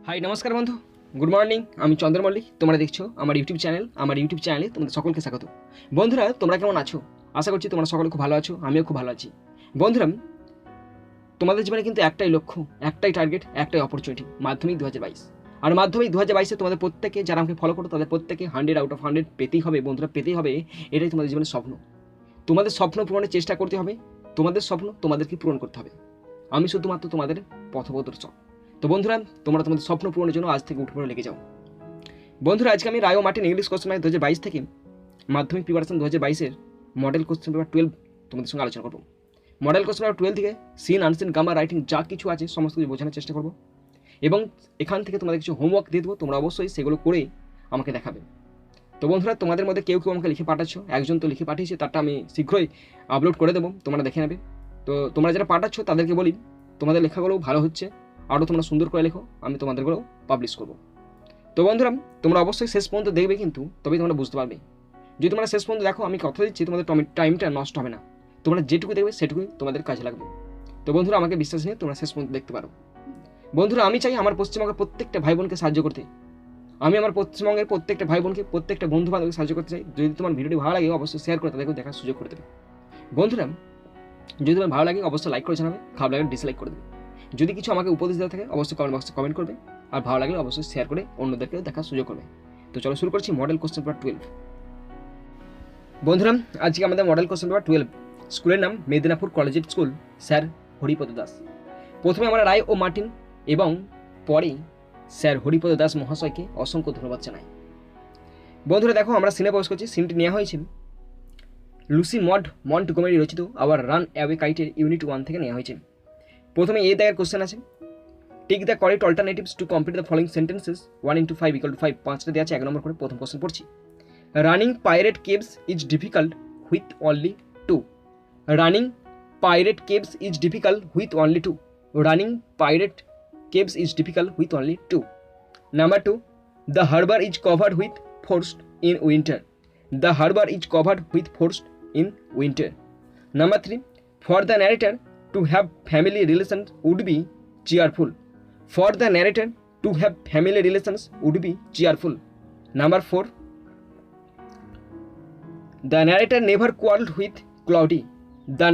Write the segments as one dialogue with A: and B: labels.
A: High নমস্কার বন্ধু, good morning. আমি চন্দ্র মল্লিক, তোমরা দেখছো আমার ইউটিউব চ্যানেলে তোমাদের সকলকে স্বাগত। বন্ধুরা, তোমরা কেমন আছো? আশা করছি তোমরা সকলে খুব ভালো আছো, আমিও খুব ভালো আছি। বন্ধুরা, তোমাদের জীবনে কিন্তু একটাই লক্ষ্য, একটাই টার্গেট, একটাই অপরচুনিটি, মাধ্যমিক 2022। আর মাধ্যমিক 2022-এ তোমাদের প্রত্যেকে যারা আমাকে ফলো করো তাদের প্রত্যেকে 100 আউট অফ 100 পেতেই হবে। বন্ধুরা, পেতেই হবে। এটাই তোমাদের জীবনের স্বপ্ন। তোমাদের স্বপ্ন পূরণের চেষ্টা করতে হবে, তোমাদের স্বপ্ন তোমাদেরকে পূরণ করতে হবে। আমি শুধুমাত্র তোমাদের পথপ্রদর্শক। তো বন্ধুরা, তোমরা তোমাদের স্বপ্ন পূরণের জন্য আজ থেকে উঠে পড়ে লেগে যাও। বন্ধুরা, আজকে আমি রায় ও মার্টিন ইংলিশ কোশ্চেন পেপার 2022 থেকে মাধ্যমিক প্রিপারেশন 2022-এর মডেল কোশ্চেন পেপার 12 তোমাদের সঙ্গে আলোচনা করবো। মডেল কোশ্চেন পেপার 12 থেকে সিন, আনসিন, গামা, রাইটিং যা কিছু আছে সমস্ত কিছু বোঝানোর চেষ্টা করবো এবং এখান থেকে তোমাদের কিছু হোমওয়ার্ক দিয়ে দেবো। তোমরা অবশ্যই সেগুলো করে আমাকে দেখাবে। তো বন্ধুরা, তোমাদের মধ্যে কেউ কেউ আমাকে লিখে পাঠাচ্ছ, একজন তো লিখে পাঠিয়েছে, তারটা আমি শীঘ্রই আপলোড করে দেবো, তোমরা দেখে নেবে। তো তোমরা যারা পাঠাচ্ছ তাদেরকে বলি, তোমাদের লেখাগুলো ভালো হচ্ছে, আরও তোমরা সুন্দর করে লেখো, আমি তোমাদেরগুলো পাবলিশ করবো। তো বন্ধুরা, তোমরা অবশ্যই শেষ পর্যন্ত দেখবে, কিন্তু তবেই তোমরা বুঝতে পারবে। যদি তোমরা শেষ পর্যন্ত দেখো, আমি কথা দিচ্ছি তোমাদের টাইমটা নষ্ট হবে না। তোমরা যেটুকু দেখবে সেটুকুই তোমাদের কাজে লাগবে। তো বন্ধুরা, আমাকে বিশ্বাস নিয়ে তোমরা শেষ পর্যন্ত দেখতে পারো। বন্ধুরা, আমি চাই আমার পশ্চিমবঙ্গের প্রত্যেকটা ভাই বোনকে সাহায্য করতে। আমি আমার পশ্চিমবঙ্গের প্রত্যেকটা ভাই বোনকে, প্রত্যেকটা বন্ধু বান্ধবকে সাহায্য করতে চাই। যদি তোমার ভিডিওটি ভালো লাগে অবশ্যই শেয়ার করে তাদেরকে দেখার সুযোগ করে দেবে। বন্ধুরা, যদি তোমার ভালো লাগে অবশ্যই লাইক করে জানাবে, খারাপ লাগে ডিসলাইক করে দেবে। যদি কিছু আমাকে উপদেশ দেওয়া থাকে অবশ্যই কমেন্ট বক্সে কমেন্ট করবে, আর ভালো লাগলে অবশ্যই শেয়ার করে অন্যদেরকে দেখার সুযোগ করবে। তো চলো শুরু করছি মডেল কোশ্চেন পেপার 12। বন্ধুরা, আজকে আমাদের মডেল কোশ্চেন পেপার 12, স্কুলের নাম Medinipur collegiate school, sir Haripada Das. প্রথমে আমরা রায় ও মার্টিন এবং পরে স্যার হরিপদ দাস মহাশয়কে অসংখ্য ধন্যবাদ জানাই। বন্ধুরা দেখো, আমরা সিনে প্রবেশ করছি। সিনটি নেওয়া হয়েছে লুসি মন্টগোমেরি রচিত আওয়ার রান অ্যাওয়ে কাইটের ইউনিট 1 থেকে নেওয়া হয়েছে। প্রথমে এই দাগের কোশ্চেন আছে, tick the correct alternatives to complete the following sentences 1 × 5 = 5। 5টা দেওয়া আছে, 1 নম্বর করে প্রথম কোশ্চেন পড়ছি। Running pirate caves is difficult with only 2। Running pirate caves is difficult with only 2। Running pirate caves is difficult with only 2। Number 2, the harbour is covered with forest in winter. The harbour is covered with forest in winter. Number 3, for the narrator to have family relations would be cheerful. For the narrator to have family relations would be cheerful. Number 4, the narrator never quarreled with Cloudy. The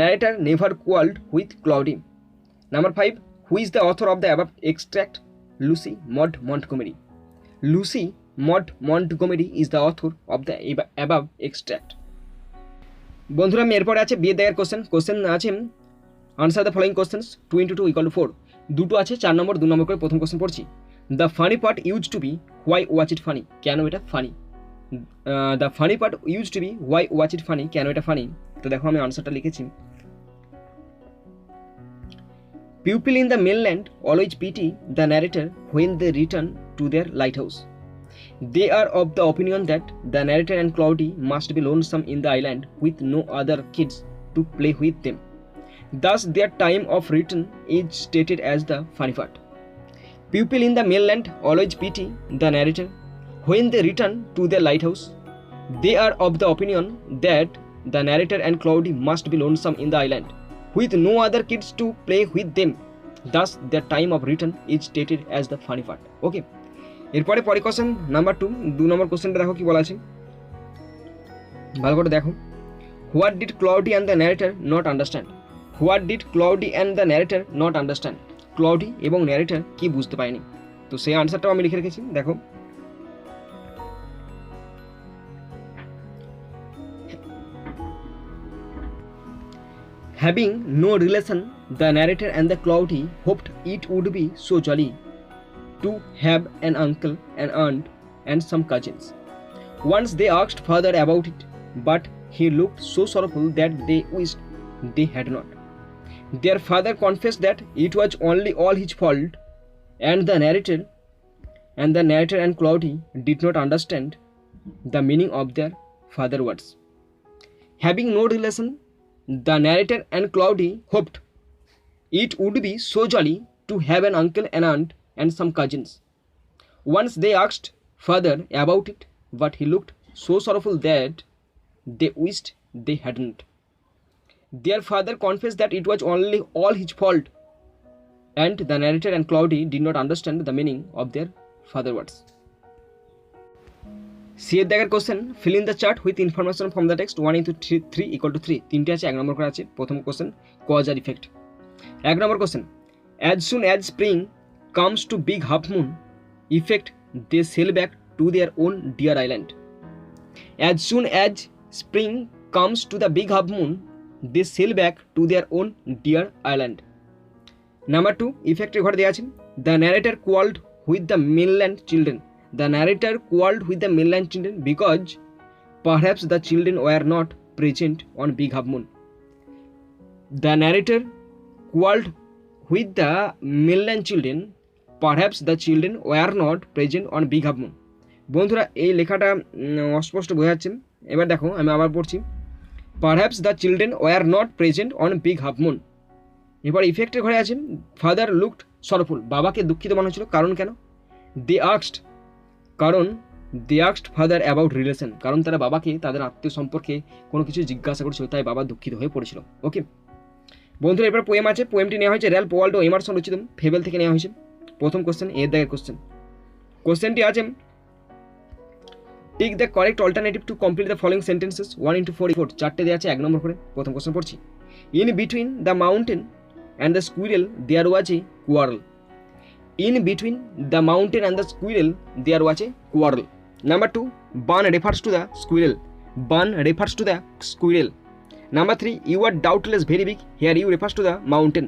A: narrator never quarreled with Cloudy. Number 5, who is the author of the above extract? Lucy Maud Montgomery. Lucy Maud Montgomery is the author of the above extract. বন্ধুরা, আমি এরপরে আছে বিয়ে দেওয়ার question আছে answer the following questions 2 × 2 = 4। দুটো আছে, 4 নম্বর 2 নম্বর করে প্রথম কোশ্চেন পড়ছি। The funny part used to be why watch it funny. কেন এটা ফানি? The funny part used to be why watch it funny. কেন এটা ফানি? তো দেখো, আমি আনসারটা লিখেছি। People in the mainland always pity the narrator when they return to their lighthouse. They are of the opinion that the narrator and Cloudy must be lonesome in the island with no other kids to play with them. Thus, their time of return is stated as the funny part. People in the mainland always pity the narrator when they return to their lighthouse. They are of the opinion that the narrator and Cloudy must be lonesome in the island with no other kids to play with them. Thus, their time of return is stated as the funny part. Okay. এরপরে question number 2 নম্বর কোশ্চেনটা দেখো কি বলা আছে, ভালো করে দেখো। What did cloudy and the narrator not understand? What did cloudy and the narrator not understand? Cloudy এবং ন্যারেটর কি বুঝতে পারেনি? তো সেই আনসারটাও আমি লিখে রেখেছি, দেখো। Having no relation, the narrator and the cloudy hoped it would be so jolly to have an uncle, an aunt, and some cousins. Once they asked father about it, but he looked so sorrowful that they wished they had not. Their father confessed that it was only all his fault, and the narrator and Cloudy did not understand the meaning of their father's words. Having no relation, the narrator and Cloudy hoped it would be so jolly to have an uncle, an aunt, and some cousins. Once they asked father about it, but he looked so sorrowful that they wished they hadn't. Their father confessed that it was only all his fault, and the narrator and Cloudy did not understand the meaning of their father words. C এর দাগের question, fill in the chart with information from the text 1 into 3 equal to 3. তিনটে আছে, 1 নম্বর করে আছে। প্রথম question cause R effect. 1 number question, as soon as spring comes to big half moon effect they sail back to their own dear island. As soon as spring comes to the big half moon they sail back to their own dear island. Number 2, effective ঘরে দেওয়া আছে, the narrator quarreled with the mainland children. The narrator quarreled with the mainland children because perhaps the children were not present on big half moon. The narrator quarreled with the mainland children, perhaps the children were not present on big half moon. বন্ধুরা এই লেখাটা অস্পষ্ট বোঝা যাচ্ছে। এবার দেখো আমি আবার পড়ছি, perhaps the children were not present on big half moon. এবার ইফেক্টের ঘরে আছে, ফাদার লুকড সরফুল, বাবাকে দুঃখিত মনে হচ্ছিল। কারণ কেন? দে আস্কড ফাদার অ্যাবাউট রিলেশন, কারণ তারা বাবাকে তাদের আত্মীয় সম্পর্কে কোনো কিছু জিজ্ঞাসা করছিল, তাই বাবা দুঃখিত হয়ে পড়েছিল। ওকে বন্ধুরা, এবার পোয়েম আছে। পোয়েমটি নেওয়া হয়েছে র্যালফ ওয়াল্ডো এমারসন রচিত ফেবেল থেকে নেওয়া হয়েছে। প্রথম কোশ্চেন এর দাগের কোশ্চেন। কোশ্চেনটি আছে, tick the correct alternative to complete the following sentences 1 into 4. চারটে দেওয়া আছে, 1 নম্বর করে। প্রথম কোশ্চেন পড়ছি, in between the mountain and the squirrel there was a quarrel. In between the mountain and the squirrel there was a quarrel. Number 2, Bun refers to the squirrel. Number 3, you are doubtless very big, here you refers to the mountain.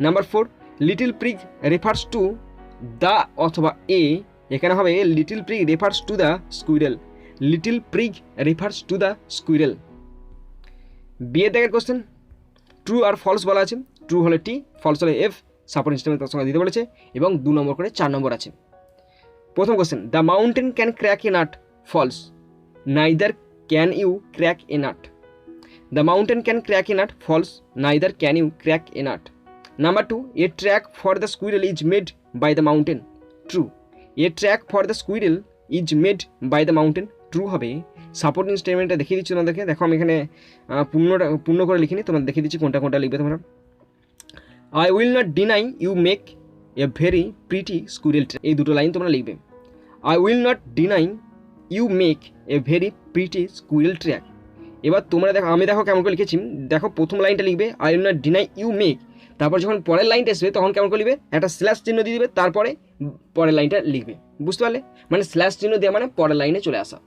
A: Number 4, little pig refers to the অথবা a, এখানে হবে little pig refers to the squirrel. বিয়ের দাগের question, true আর false বলা আছে। True হলে টি, false হলে F, support instrument তার সঙ্গে দিতে বলেছে এবং 2 নম্বর করে 4 নম্বর আছে। প্রথম question, the mountain can crack a nut, false, neither can you crack a nut. The mountain can crack a nut, false, neither can you crack a nut. Number 2, a track for the squirrel is made by the mountain, true, a track for the squirrel is made by the mountain, true হবে। Supporting স্টেটমেন্টটা দেখিয়ে দিচ্ছি তোমাদেরকে, দেখো আমি এখানে পূর্ণ করে লিখিনি, তোমরা দেখিয়ে দিচ্ছি কোনটা লিখবে তোমরা। I will not deny you make a very pretty squirrel track, এই দুটো লাইন তোমরা লিখবে। I will not deny you make a very pretty squirrel track. এবার তোমরা দেখো, আমি দেখো কেমন করে লিখেছি, দেখো প্রথম লাইনটা লিখবে I will not deny you make, তারপর যখন পরের লাইনটা আসবে তখন কেমন করে লিখবে, একটা স্ল্যাশ চিহ্ন দিয়ে দিবে, তারপরে পরের লাইনটা লিখবে। বুঝতে পারলে? মানে স্ল্যাশ চিহ্ন দিয়ে মানে পরের লাইনে চলে আসা।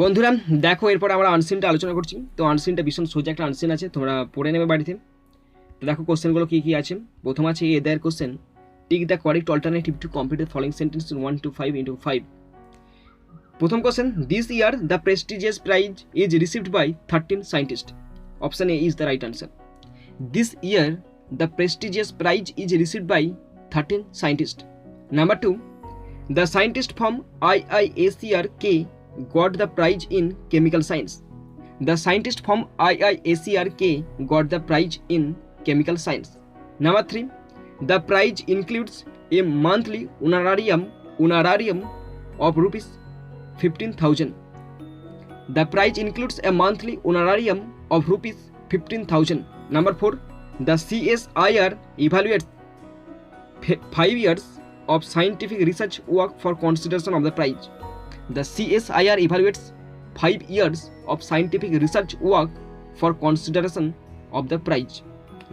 A: বন্ধুরা দেখো এরপর আমরা আনসিনটা আলোচনা করছি। তো আনসিনটা ভীষণ সোজা একটা আনসিন আছে, তোমরা পড়ে নেবে বাড়িতে। তো দেখো কোশ্চেনগুলো কী কী আছে। প্রথম আছে a there question, tick the correct alternative to complete the following sentence 1 to 5 into 5. প্রথম question, this year the prestigious prize is received by 13 scientist. Option A is the right answer. This year the prestigious prize is received by 13 scientist. Number 2, the scientist from IIACRK got the prize in chemical science. The scientist from IIACRK got the prize in chemical science. Number 3, the prize includes a monthly honorarium of rupees 15,000. The prize includes a monthly honorarium of rupees 15,000. Number 4, the CSIR evaluates 5 years of scientific research work for consideration of the prize. The CSIR evaluates 5 years of scientific research work for consideration of the prize.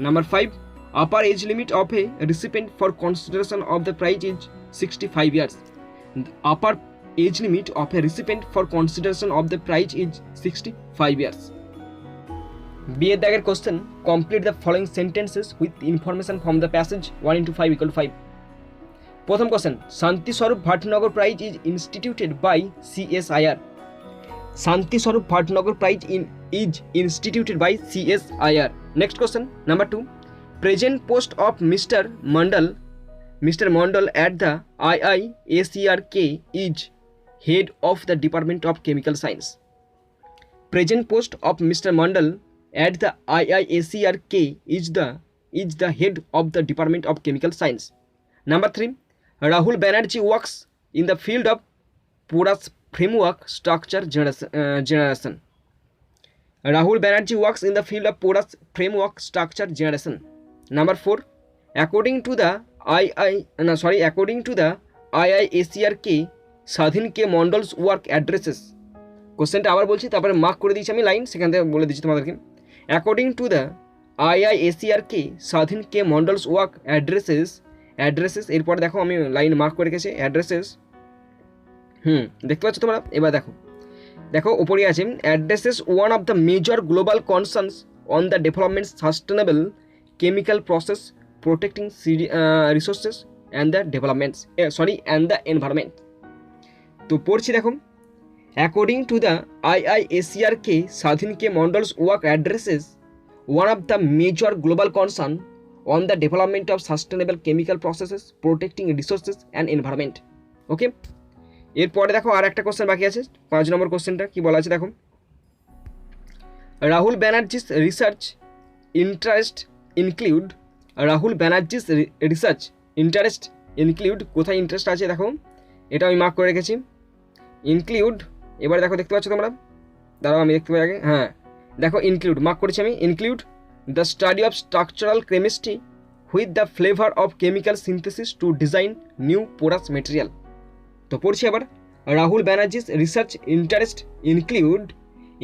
A: Number 5, upper age limit of a recipient for consideration of the prize is 65 years. The upper age limit of a recipient for consideration of the prize is 65 years. B. Dagger question, complete the following sentences with information from the passage 1 into 5 equal to 5. প্রথম question, Shanti Swarup Bhatnagar prize is instituted by CSIR. Shanti Swarup Bhatnagar prize is instituted by CSIR. Next question number 2, present post of mister Mondal at the IIACRK is head of the department of chemical science. Present post of mister Mondal at the IIACRK is the head of the department of chemical science. Number 3, Rahul Banerjee works in the field of porous framework structure generation. Rahul Banerjee works in the field of porous framework structure generation. Number 4, according to the IIACRK, Swadhin K Mondal's work addresses. কোশ্চেনটা আবার বলছি, তারপরে mark করে দিয়েছি আমি line, সেখান থেকে বলে দিচ্ছি তোমাদেরকে। According to the IIACRK, Swadhin K Mondal's work addresses. এরপর দেখো আমি লাইন মার্ক করে রেখেছি অ্যাড্রেসেস। দেখতে পাচ্ছ তোমরা? এবার দেখো উপরে আছে addresses one of the major global concerns on the development sustainable chemical process protecting resources and the developments and the environment. তো পড়ছি দেখো, according to the IIACRK, Swadhin K Mondal's work addresses one of the major global concern on the development of sustainable chemical processes protecting resources and environment. ওকে, এরপরে দেখো আর একটা question বাকি আছে, 5 নম্বর কোশ্চেনটা কি বলা আছে দেখো। Rahul Banerjee's research interest include কোথায় ইন্টারেস্ট আছে দেখো, এটা আমি মার্ক করে রেখেছি ইনক্লুড। এবার দেখো দেখতে পাচ্ছ তোমরা, দাঁড়াও আমি দেখতে পাই আগে, হ্যাঁ দেখো ইনক্লুড মার্ক করেছি আমি। Include the study of structural chemistry with the flavour of chemical synthesis to design new porous material. তো পড়ছি আবার, Rahul Banerjee's research interest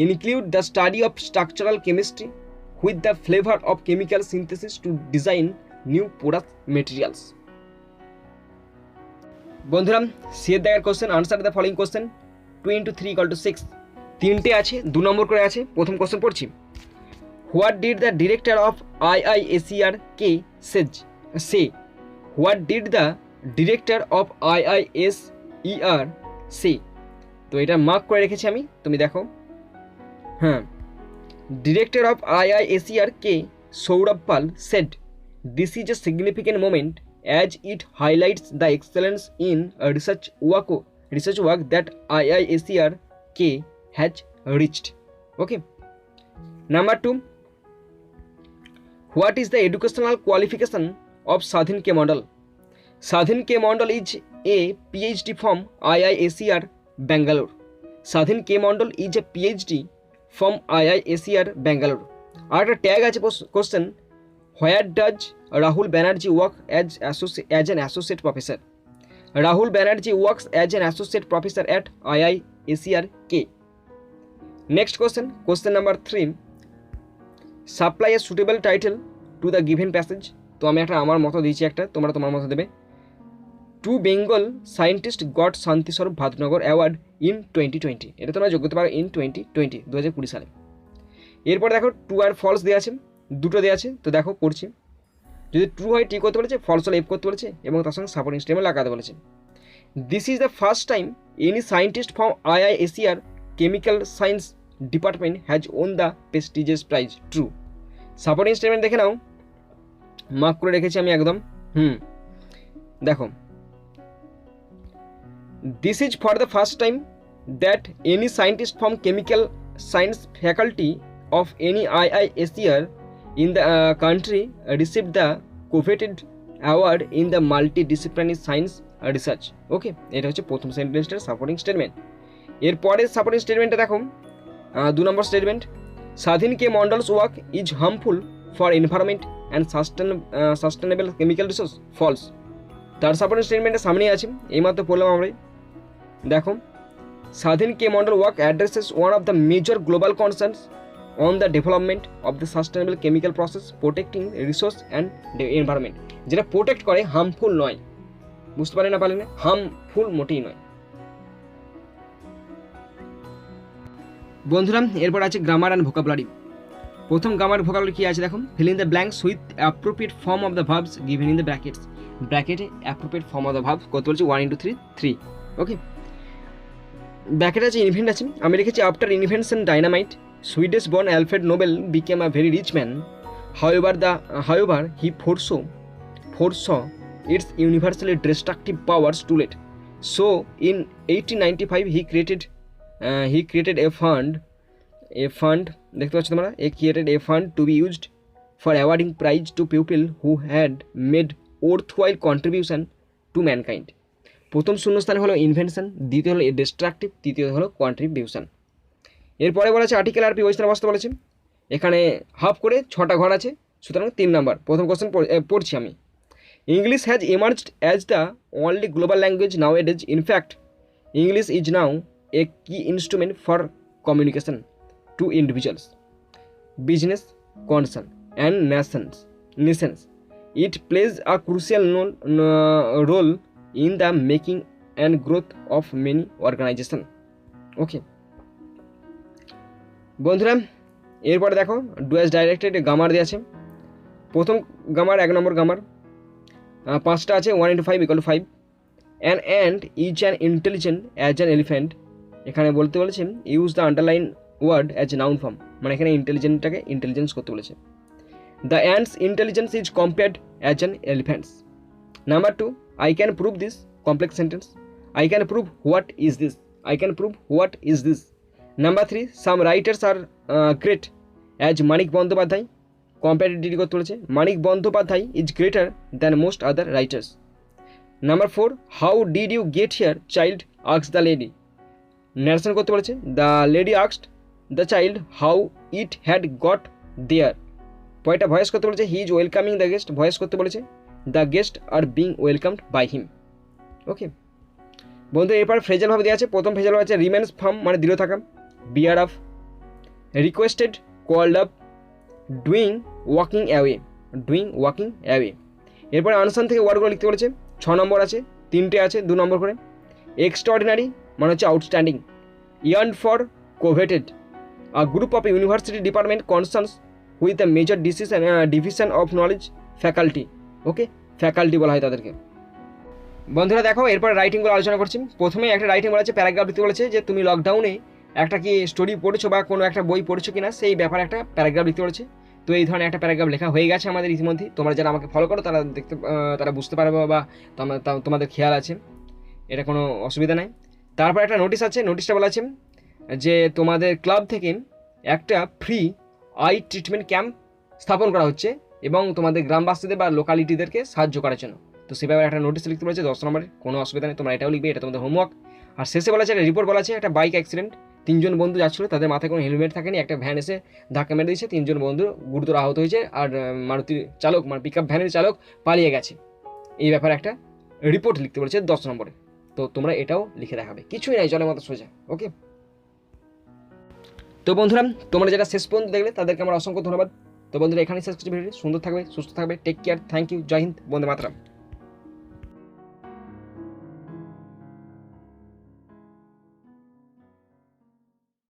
A: include the study of structural chemistry with the flavour of chemical synthesis to design new porous materials. বন্ধুরা সিয়ের দাগের question, answer the following question 2 × 3 = 6। তিনটে আছে, 2 নম্বর করে আছে। প্রথম কোশ্চেন পড়ছি, what did the director of IIACRK say? What did the director of IISER say? তো এটা মার্ক করে রেখেছি আমি, তুমি দেখো। হ্যাঁ, director of IIACRK Sourav Pal said this is a significant moment as it highlights the excellence in research work that IIACRK has reached. Okay. Number 2, what is the educational qualification of Sadhin K. Mondal? Sadhin K. Mondal is a PhD from IIACR Bangalore. Sadhin K. Mondal is a PhD from IIACR Bangalore. আর একটা tag আছে question, where does Rahul Banerjee work as an associate professor? Rahul Banerjee works as an associate professor at IIACRK. Next question number 3, supply a suitable title to the given passage. তো আমি একটা আমার মতো দিয়েছি, একটা তোমরা তোমার মতো দেবে। 2 Bengal scientists got শান্তি স্বরূপ ভাদনগর অ্যাওয়ার্ড ইন 2020। এটা তোমরা যোগ্য হতে পারো ইন 2020 সালে। এরপর দেখো ট্রু আর ফলস দেওয়া আছে, দুটো দেওয়া আছে। তো দেখো পড়ছি, যদি ট্রু হয় টি করতে বলেছে, ফলস হলে এফ করতে বলেছে, এবং তার সঙ্গে সাপোর্টিং স্টেটমেন্ট লাগাতে বলেছে। This is the first time any scientist from IIACR chemical science department has won the prestigious prize. True. Supporting statement দেখে নাও, মার্ক করে রেখেছি আমি একদম। দেখো, this is for the first time that any scientist from chemical science faculty of any IIACR in the country received the coveted award in the multidisciplinary science research. Okay, এটা হচ্ছে প্রথম সেন্টেন্সটার সাপোর্টিং স্টেটমেন্ট। এরপরের supporting স্টেটমেন্টটা দেখো, 2 নম্বর statement, Swadhin K Mondal's work is harmful for environment and sustainable chemical resource. False. তার supporting স্টেটমেন্টের সামনেই আছে, এইমাত্র পড়লাম আমরাই। দেখো, Swadhin K Mondal work addresses one of the major global concerns on the development of the sustainable chemical process protecting resource and the environment. যেটা protect করে, হার্মফুল নয়। বুঝতে পারে না, হার্মফুল মোটেই নয়। বন্ধুরা এরপর আছে গ্রামার অ্যান্ড ভোকাবুলারি। প্রথম গ্রামার ভোকাবুলারি কি আছে দেখো, fill in the blanks with appropriate form of the verbs given in the brackets. ব্র্যাকেটে appropriate form of the verbs কত বলছে, 1 × 3। ওকে, ব্র্যাকেট আছে ইনভেন্ট আছে, আমি লিখেছি after invention dynamite Swedish born Alfred Nobel became a very rich man. However, he foresaw its universally destructive powers too late. So, in 1895, he created a fund. দেখতে পাচ্ছ তোমরা, created a fund to be used for awarding prize to people who had made worthwhile contribution to mankind. প্রথম শূন্যস্থানে হলো invention, দ্বিতীয় হলো destructive, তৃতীয় হলো কন্ট্রিবিউশন। এরপরে বলা আছে আর্টিকেল আর প্রিপোজিশন বসতে বলেছে। এখানে হাফ করে 6টা ঘর আছে, সুতরাং 3 নাম্বার। প্রথম কোশ্চেন পড়ছি আমি। English has emerged as the only global language nowadays. In fact, English is now a key instrument for communication to individuals, business, concern, and nations. It plays a crucial role in the making and growth of many organizations. Okay. বন্ধুরা এরপরে দেখো Dooars directed grammar দেওয়া আছে। প্রথম grammar 1 নম্বর grammar 5টা আছে 1 × 5 = 5। An ant is an intelligent as an elephant. এখানে বলতে বলেছে use the underline word as noun form, মানে এখানে ইন্টেলিজেন্টটাকে ইন্টেলিজেন্স করতে বলেছে। The ants intelligence is compared as an elephants. Number 2, I can prove this complex sentence. I can prove what is this. I can prove what is this. Number 3, some writers are great as Manik Bandyopadhyay. Comparative করতে বলেছে, Manik Bandyopadhyay is greater than most other writers. Number 4, how did you get here child asked the lady. Narration করতে বলেছে, the lady asked the child how it had got there. পয়টা voice করতে বলেছে, he is welcoming the guest. Voice করতে বলেছে, the guest are being welcomed by him. Okay বন্ধু, এরপর phrasal ভাবে দেওয়া আছে। প্রথম ফ্রেজাল আছে রিমেন্স ফার্ম মানে দৃঢ় থাকা, bear up, requested, called up, doing walking away, doing walking away. এরপরে আনসান থেকে ওয়ার্ডগুলো লিখতে বলেছে। 6 নম্বর আছে, 3টে আছে 2 নম্বর করে। এক্সট্রাঅর্ডিনারি মানে হচ্ছে outstanding. Yearn for coveted, a group of university department concerns with the major division of knowledge faculty. Okay, faculty বলা হয় তাদেরকে। বন্ধুরা দেখো এরপর রাইটিংগুলো আলোচনা করছি। প্রথমে একটা রাইটিং বলা আছে, প্যারাগ্রাফ দিতে বলেছে যে তুমি লকডাউনে একটা কি স্টোরি পড়েছো বা কোনো একটা বই পড়েছো কিনা সেই ব্যাপারে একটা প্যারাগ্রাফ দিতে বলেছে। তো এই ধরনের একটা প্যারাগ্রাফ লেখা হয়ে গেছে আমাদের ইতিমধ্যে। তোমরা যারা আমাকে ফলো করো তারা বুঝতে পারবে বা তোমাদের খেয়াল আছে, এটা কোনো অসুবিধা নাই। তারপর একটা নোটিশ আছে, নোটিশটা বলা আছে যে তোমাদের ক্লাব থেকে একটা ফ্রি আই ট্রিটমেন্ট ক্যাম্প স্থাপন করা হচ্ছে এবং তোমাদের গ্রামবাসীদের বা লোকালিটিদেরকে সাহায্য করার জন্য। তো সে ব্যাপারে একটা নোটিশ লিখতে বলেছে 10 নম্বরের, কোনো অসুবিধা নেই, তোমরা এটাও লিখবে, এটা তোমাদের হোমওয়ার্ক। আর শেষে বলা আছে একটা রিপোর্ট বলা আছে একটা বাইক অ্যাক্সিডেন্ট। 3 জন বন্ধু যাচ্ছিল, তাদের মাথায় কোনো হেলমেট থাকেনি, একটা ভ্যান এসে ধাক্কা মেরে দিয়েছে, 3 জন বন্ধু গুরুতর আহত হয়েছে আর মারুতির চালক মানে পিকআপ ভ্যানের চালক পালিয়ে গেছে। এই ব্যাপারে একটা রিপোর্ট লিখতে বলেছে 10 নম্বরে। তো তোমরা এটাও লিখে দেখাবে, কিছুই নাই, জলের মতো সোজা। ওকে, তো বন্ধুরা তোমরা যারা শেষ পর্যন্ত দেখলে তাদেরকে আমার অসংখ্য ধন্যবাদ। তো বন্ধুরা এখানেই শেষ করছি ভিডিওটি। সুন্দর থাকবে, সুস্থ থাকবে, take care, thank you, Jai Hind, Vande Mataram.